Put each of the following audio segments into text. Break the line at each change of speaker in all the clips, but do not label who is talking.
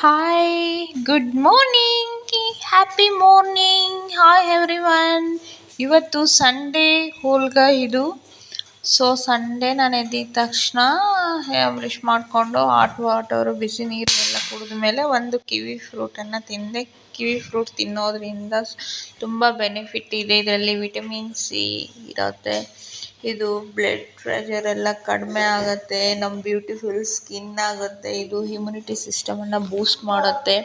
Hi, good morning, happy morning, hi everyone. ಇವತ್ತು Sunday ಹೋಲ್ಗ ಇದು. So Sunday ನಾನು ಎದ್ದಿದ ತಕ್ಷಣ ಬ್ರಷ್ ಮಾಡಿಕೊಂಡು ಹಾಟ್ ವಾಟರು ಬಿಸಿ ನೀರು ಎಲ್ಲ ಕುಡಿದ ಮೇಲೆ ಒಂದು ಕಿವಿ ಫ್ರೂಟನ್ನು ತಿಂದೆ. ಕಿವಿ ಫ್ರೂಟ್ ತಿನ್ನೋದ್ರಿಂದ ತುಂಬ ಬೆನಿಫಿಟ್ ಇದೆ. ಇದರಲ್ಲಿ ವಿಟಮಿನ್ ಸಿ ಇರುತ್ತೆ. ಇದು ಬ್ಲಡ್ ಪ್ರೆಷರ್ ಎಲ್ಲ ಕಡಿಮೆ ಆಗುತ್ತೆ. ನಮ್ಮ ಬ್ಯೂಟಿಫುಲ್ ಸ್ಕಿನ್ ಆಗುತ್ತೆ. ಇದು ಇಮ್ಯುನಿಟಿ ಸಿಸ್ಟಮನ್ನು ಬೂಸ್ಟ್ ಮಾಡುತ್ತೆ.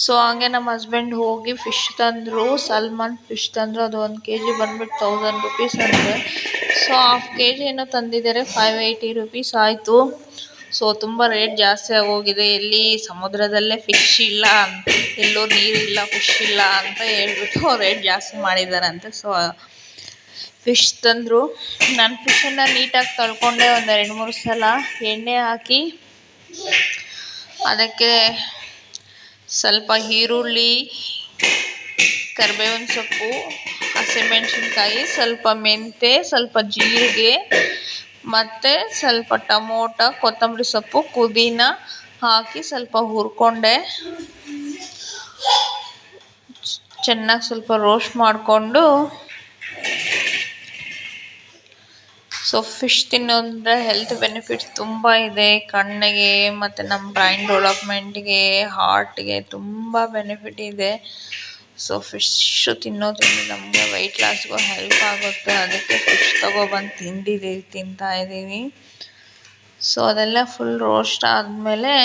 ಸೊ ಹಾಗೆ ನಮ್ಮ ಹಸ್ಬೆಂಡ್ ಹೋಗಿ ಫಿಶ್ ತಂದರು, ಸಲ್ಮಾನ್ ಫಿಶ್ ತಂದರು. ಅದು 1 kg ಬಂದ್ಬಿಟ್ಟು 1000 ರುಪೀಸ್ ಅಂತೆ. ಸೊ ಹಾಫ್ kg ಏನೋ ತಂದಿದ್ದಾರೆ, 580 ರುಪೀಸ್ ಆಯಿತು. ಸೊ ತುಂಬ ರೇಟ್ ಜಾಸ್ತಿ ಆಗೋಗಿದೆ. ಎಲ್ಲಿ ಸಮುದ್ರದಲ್ಲೇ ಫಿಶ್ ಇಲ್ಲ, ಎಲ್ಲೂ ನೀರಿಲ್ಲ, ಫಿಶ್ ಇಲ್ಲ ಅಂತ ಹೇಳ್ಬಿಟ್ಟು ರೇಟ್ ಜಾಸ್ತಿ ಮಾಡಿದ್ದಾರಂತೆ. ಸೊ ಫಿಶ್ ತಂದರು. ನಾನು ಫಿಶನ್ನು ನೀಟಾಗಿ ತೊಳ್ಕೊಂಡೆ. ಒಂದು 2-3 ಸಲ ಎಣ್ಣೆ ಹಾಕಿ ಅದಕ್ಕೆ ಸ್ವಲ್ಪ ಈರುಳ್ಳಿ, ಕರಿಬೇವಿನ ಸೊಪ್ಪು, ಹಸಿಮೆಣಸಿನ್ಕಾಯಿ, ಸ್ವಲ್ಪ ಮೆಂತ್ಯ, ಸ್ವಲ್ಪ ಜೀರಿಗೆ ಮತ್ತು ಸ್ವಲ್ಪ ಟೊಮೊಟೊ, ಕೊತ್ತಂಬರಿ ಸೊಪ್ಪು, ಪುದೀನ ಹಾಕಿ ಸ್ವಲ್ಪ ಹುರ್ಕೊಂಡೆ. ಚೆನ್ನಾಗಿ ಸ್ವಲ್ಪ ರೋಸ್ಟ್ ಮಾಡಿಕೊಂಡು, ಸೊ ಫಿಶ್ ತಿನ್ನೋದ್ರಿಂದ ಹೆಲ್ತ್ ಬೆನಿಫಿಟ್ಸ್ ತುಂಬ ಇದೆ. ಕಣ್ಣಿಗೆ ಮತ್ತು ನಮ್ಮ ಬ್ರೈನ್ ಡೆವಲಪ್ಮೆಂಟ್ಗೆ, ಹಾರ್ಟ್ಗೆ ತುಂಬ ಬೆನಿಫಿಟ್ ಇದೆ. ಸೊ ಫಿಶ್ಶು ತಿನ್ನೋದ್ರಿಂದ ನಮಗೆ ವೆಯ್ಟ್ ಲಾಸ್ಗೂ ಹೆಲ್ಪ್ ಆಗುತ್ತೆ. ಅದಕ್ಕೆ ಫಿಶ್ ತೊಗೊಬಂದು ತಿಂತಾಯಿದ್ದೀವಿ. ಸೊ ಅದೆಲ್ಲ ಫುಲ್ ರೋಸ್ಟ್ ಆದಮೇಲೆ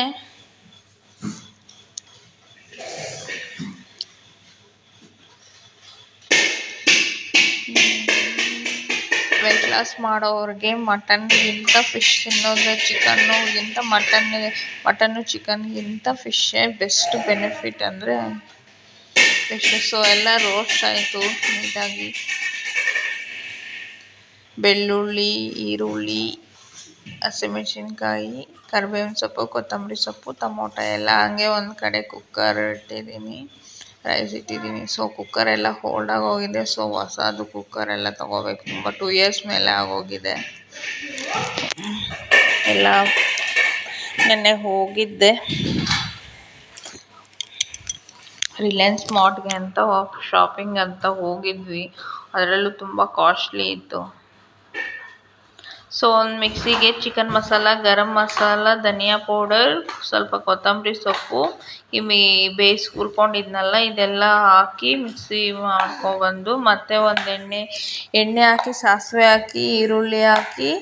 ವೆಯ್ಟ್ ಲಾಸ್ ಮಾಡೋರಿಗೆ ಮಟನ್ಗಿಂತ ಫಿಶ್ ತಿನ್ನೋದು, ಚಿಕನ್ನುಗಿಂತ ಮಟನ್ನು ಚಿಕನ್ಗಿಂತ ಫಿಶ್ಶೇ ಬೆಸ್ಟ್ ಬೆನಿಫಿಟ್ ಅಂದರೆ ಫಿಶ್. ಸೊ ಎಲ್ಲ ರೋಸ್ಟ್ ಆಯಿತು ನೀಟಾಗಿ. ಬೆಳ್ಳುಳ್ಳಿ, ಈರುಳ್ಳಿ, ಹಸಿಮೆಣಸಿನ್ಕಾಯಿ, ಕರಿಬೇವಿನ ಸೊಪ್ಪು, ಕೊತ್ತಂಬರಿ ಸೊಪ್ಪು, ಟೊಮೊಟೊ ಎಲ್ಲ ಹಂಗೆ ಒಂದು ಕಡೆ ಕುಕ್ಕರ್ ಇಟ್ಟಿದ್ದೀನಿ, ರೈಸ್ ಇಟ್ಟಿದ್ದೀನಿ. ಸೊ ಕುಕ್ಕರ್ ಎಲ್ಲ ಹೋಲ್ಡಾಗಿ ಹೋಗಿದೆ. ಸೊ ಹೊಸದು ಕುಕ್ಕರ್ ಎಲ್ಲ ತೊಗೋಬೇಕು. ತುಂಬ 2 ಇಯರ್ಸ್ ಮೇಲೆ ಆಗೋಗಿದೆ. ಎಲ್ಲ ನೆನ್ನೆ ಹೋಗಿದ್ದೆ ರಿಲಯನ್ಸ್ ಮಾರ್ಟ್ಗೆ ಅಂತ, ಶಾಪಿಂಗ್ ಅಂತ ಹೋಗಿದ್ವಿ. ಅದರಲ್ಲೂ ತುಂಬ ಕಾಸ್ಟ್ಲಿ ಇತ್ತು. ಸೊ ಒಂದು ಮಿಕ್ಸಿಗೆ ಚಿಕನ್ ಮಸಾಲ, ಗರಂ ಮಸಾಲ, ಧನಿಯಾ ಪೌಡರ್, ಸ್ವಲ್ಪ ಕೊತ್ತಂಬರಿ ಸೊಪ್ಪು, ಹುರ್ಕೊಂಡಿದ್ನಲ್ಲ ಇದೆಲ್ಲ ಹಾಕಿ ಮಿಕ್ಸಿ ಮಾಡ್ಕೊಬಂದು, ಮತ್ತೆ ಒಂದು ಎಣ್ಣೆ ಹಾಕಿ, ಸಾಸಿವೆ ಹಾಕಿ, ಈರುಳ್ಳಿ ಹಾಕಿ,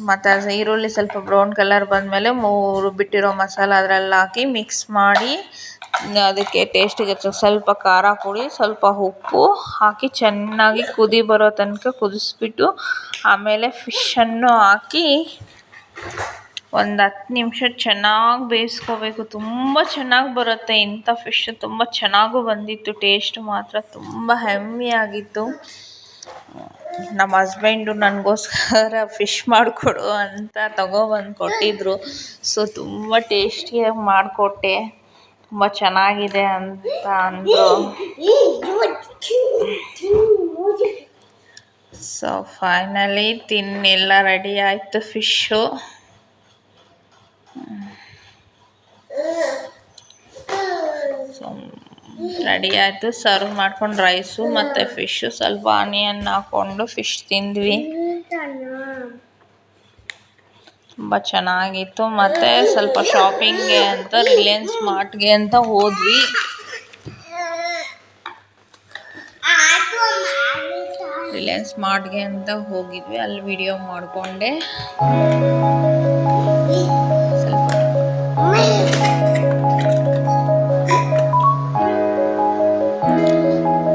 ಮತ್ತು ಈರುಳ್ಳಿ ಸ್ವಲ್ಪ ಬ್ರೌನ್ ಕಲರ್ ಬಂದಮೇಲೆ ಬಿಟ್ಟಿರೋ ಮಸಾಲ ಅದರಲ್ಲಿ ಹಾಕಿ ಮಿಕ್ಸ್ ಮಾಡಿ, ಅದಕ್ಕೆ ಟೇಸ್ಟಿಗೆ ಸ್ವಲ್ಪ ಖಾರ ಪುಡಿ, ಸ್ವಲ್ಪ ಉಪ್ಪು ಹಾಕಿ ಚೆನ್ನಾಗಿ ಕುದಿ ಬರೋ ತನಕ ಕುದಿಸ್ಬಿಟ್ಟು, ಆಮೇಲೆ ಫಿಶನ್ನು ಹಾಕಿ ಒಂದು 10 ನಿಮಿಷ ಚೆನ್ನಾಗಿ ಬೇಯಿಸ್ಕೋಬೇಕು. ತುಂಬ ಚೆನ್ನಾಗಿ ಬರುತ್ತೆ ಇಂಥ ಫಿಶ್. ತುಂಬ ಚೆನ್ನಾಗೂ ಬಂದಿತ್ತು. ಟೇಸ್ಟ್ ಮಾತ್ರ ತುಂಬ ಹೆಮ್ಮಿ ಆಗಿತ್ತು. ನಮ್ಮ ಹಸ್ಬೆಂಡು ನನಗೋಸ್ಕರ ಫಿಶ್ ಮಾಡಿಕೊಡು ಅಂತ ತೊಗೊಬಂದು ಕೊಟ್ಟಿದ್ದರು. ಸೊ ತುಂಬ ಟೇಸ್ಟಿಯಾಗಿ ಮಾಡಿಕೊಟ್ಟೆ. ತುಂಬ ಚೆನ್ನಾಗಿದೆ ಅಂತ ಅಂದರು. ಸೊ ಫೈನಲಿ ಎಲ್ಲ ರೆಡಿ ಆಯಿತು ಫಿಶ್ಶು. ಸೊ ರೆಡಿ ಆಯಿತು. ಸರ್ವ್ ಮಾಡ್ಕೊಂಡು ರೈಸು ಮತ್ತು ಫಿಶ್ಶು, ಸ್ವಲ್ಪ ಆನಿಯನ್ ಹಾಕ್ಕೊಂಡು ಫಿಶ್ ತಿಂದ್ವಿ. ತುಂಬ ಚೆನ್ನಾಗಿತ್ತು. ಮತ್ತು ಸ್ವಲ್ಪ ಶಾಪಿಂಗ್ಗೆ ಅಂತ ರಿಲಯನ್ಸ್ ಮಾರ್ಟ್ಗೆ ಅಂತ ಹೋದ್ವಿ. ರಿಲಯನ್ಸ್ ಮಾರ್ಟ್ಗೆ ಅಂತ ಹೋಗಿದ್ವಿ. ಅಲ್ಲಿ ವಿಡಿಯೋ ಮಾಡಿಕೊಂಡೆ.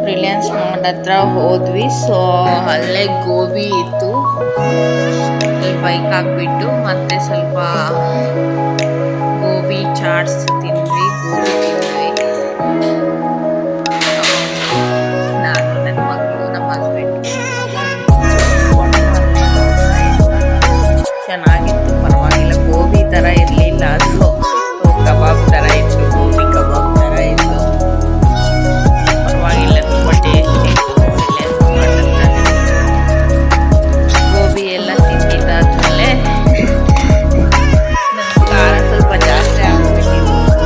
ರಿಲಯನ್ಸ್ ಮಾರ್ಟ್ ಹತ್ರ ಹೋದ್ವಿ. ಸೊ ಅಲ್ಲೇ ಗೋಬಿ ಇತ್ತು. ಅಲ್ಲಿ ಬೈಕ್ ಹಾಕ್ಬಿಟ್ಟು ಮತ್ತೆ ಸ್ವಲ್ಪ ಗೋಬಿ ಚಾಟ್ಸ್ ತಿಂದ್ವಿ. ನಾನು, ನನ್ನ ಮಗಳು, ನಮ್ಮ ಹಸ್ಬೆಂಡ್. ಚೆನ್ನಾಗಿತ್ತು, ಪರವಾಗಿಲ್ಲ. ಗೋಬಿ ಥರ ಇರಲಿಲ್ಲ, ಅದು ಕಬಾಬ್ ಥರ ಇತ್ತು. ಗೋಬಿ ಕಬಾಬ್ ಥರ ಇತ್ತು. ಪರವಾಗಿಲ್ಲ, ತುಂಬ ಟೇಸ್ಟಿ ಇತ್ತು. ಗೋಬಿ ಎಲ್ಲ ತಿಂದಿದ್ದಾದ್ಮೇಲೆ ಖಾರ ಸ್ವಲ್ಪ ಜಾಸ್ತಿ ಆಗ್ಬಿಟ್ಟಿತ್ತು.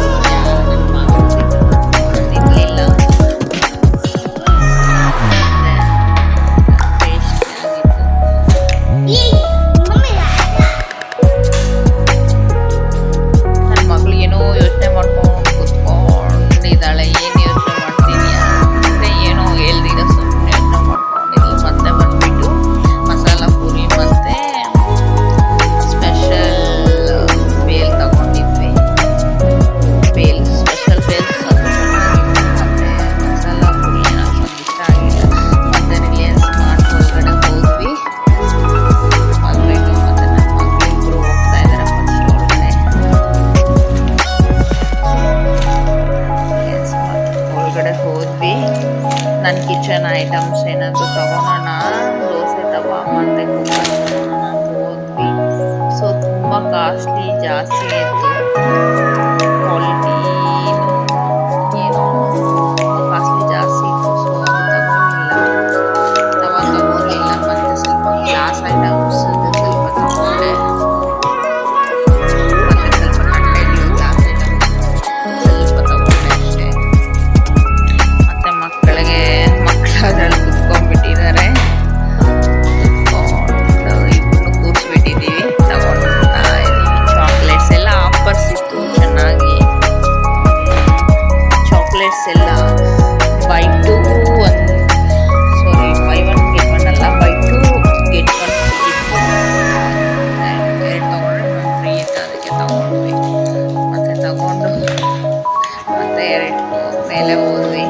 ಮೇಲೆ ಹೋದ್ವಿ.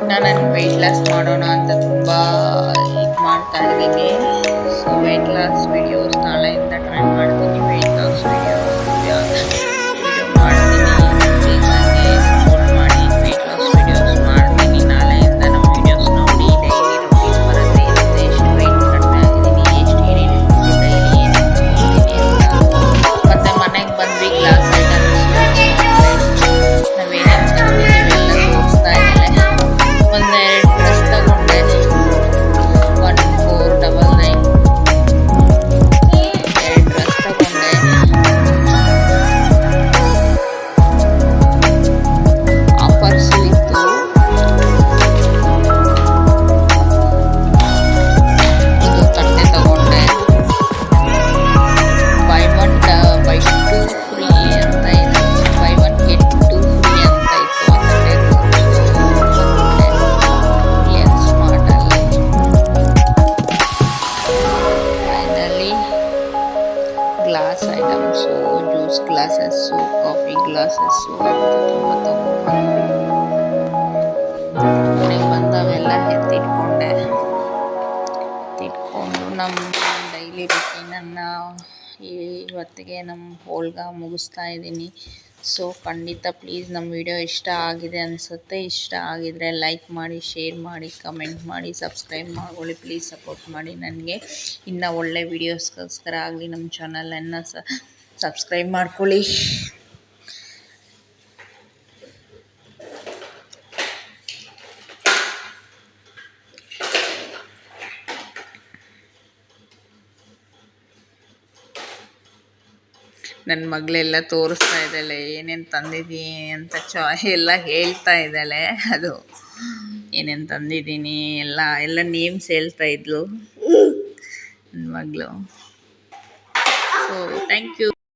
ನಾನು ವೆಯ್ಟ್ ಲಾಸ್ ಮಾಡೋಣ ಅಂತ ತುಂಬ ಇದು ಮಾಡ್ತಾ ಇದ್ದೀನಿ. ಸೊ ವೆಯ್ಟ್ ಲಾಸ್ ವಿಡಿಯೋಸ್ ನಾಳೆಯಿಂದ ಟ್ರೈ ಮಾಡ್ತೀನಿ. ವೆಯ್ಟ್ ಲಾಸ್ ವಿಡಿಯೋ ಮಾಡ್ತೀನಿ. ಪ್ಲೀಸ್ ನನಗೆ ಸಪೋರ್ಟ್ ಮಾಡಿ. ವೆಯ್ಟ್ ಲಾಸ್ ವಿಡಿಯೋಸ್ ಮಾಡ್ತೀನಿ. ನಾಳೆಯಿಂದ ನಮ್ಮ ವಿಡಿಯೋಸ್ ನೋಡಿ ಡೈಲಿ ರೂಟೀನ್ ಬರುತ್ತೆ ಇರುತ್ತೆ. ಎಷ್ಟು ವೆಯ್ಟ್ ಕಡಿಮೆ ಆಗಿದ್ದೀನಿ, ಎಷ್ಟು ಏನೇನು ಡೈಲಿ ಏನೇನು ತಗೊಂಡಿದ್ದೀನಿ ಅಂತ. ಮತ್ತು ಮನೆಗೆ ಬಂದ್ವಿ ಗ್ಲಾಸ್ ಐಟಮ್ಸ್ ನಾವೇನೇನು ತಂದಿದ್ದೀವಿ ಎಲ್ಲ ತೋರಿಸ್ತಾ ಇದ್ದೇನೆ. ಒಂದೆರಡು ಡ್ರೆಸ್ ತಗೊಂಡೆ, 1499 ಎರಡು ಡ್ರೆಸ್ ತಗೊಂಡೆ. ಆಫರ್ಸು ಇತ್ತು. ಇದು ತಟ್ಟೆ ತಗೊಂಡೆ. Buy one buy two free ಅಂತ ಇತ್ತು. Buy one get two free ಅಂತ ಇತ್ತು ಆ ತಟ್ಟೆ. ಸ್ಮಾರ್ಟಲ್ಲಿ finally glass items, juice glasses, coffee glasses ಅಂತ ತುಂಬ ತಗೊಂಡ್ಬಂದ್ವಿ. ಮನೆಗೆ ಬಂದವೆಲ್ಲ ಎತ್ತಿಟ್ಕೊಂಡು ನಮ್ಮ ಡೈಲಿ ರುಟೀನನ್ನು ಇವತ್ತಿಗೆ ನಮ್ಮ ಹೋಳ್ಗೆ ಮುಗಿಸ್ತಾ ಇದ್ದೀನಿ. ಸೊ ಖಂಡಿತ ಪ್ಲೀಸ್ ನಮ್ಮ ವಿಡಿಯೋ ಇಷ್ಟ ಆಗಿದೆ ಅನಿಸುತ್ತೆ. ಇಷ್ಟ ಆಗಿದರೆ ಲೈಕ್ ಮಾಡಿ, ಶೇರ್ ಮಾಡಿ, ಕಮೆಂಟ್ ಮಾಡಿ, ಸಬ್ಸ್ಕ್ರೈಬ್ ಮಾಡ್ಕೊಳ್ಳಿ. ಪ್ಲೀಸ್ ಸಪೋರ್ಟ್ ಮಾಡಿ ನನಗೆ. ಇನ್ನೂ ಒಳ್ಳೆ ವೀಡಿಯೋಸ್ಗೋಸ್ಕರ ಆಗಲಿ ನಮ್ಮ ಚಾನಲನ್ನು ಸಬ್ಸ್ಕ್ರೈಬ್ ಮಾಡ್ಕೊಳ್ಳಿ. ನನ್ನ ಮಗಳೆಲ್ಲ ತೋರಿಸ್ತಾ ಇದ್ದಾಳೆ ಏನೇನು ತಂದಿದ್ದೀನಿ ಅಂತ. ಎಲ್ಲ ಹೇಳ್ತಾ ಇದ್ದಾಳೆ. ಅದು ಏನೇನು ತಂದಿದ್ದೀನಿ ಎಲ್ಲ ನೇಮ್ಸ್ ಹೇಳ್ತಾ ಇದ್ಲು ನನ್ನ ಮಗಳು. So thank you.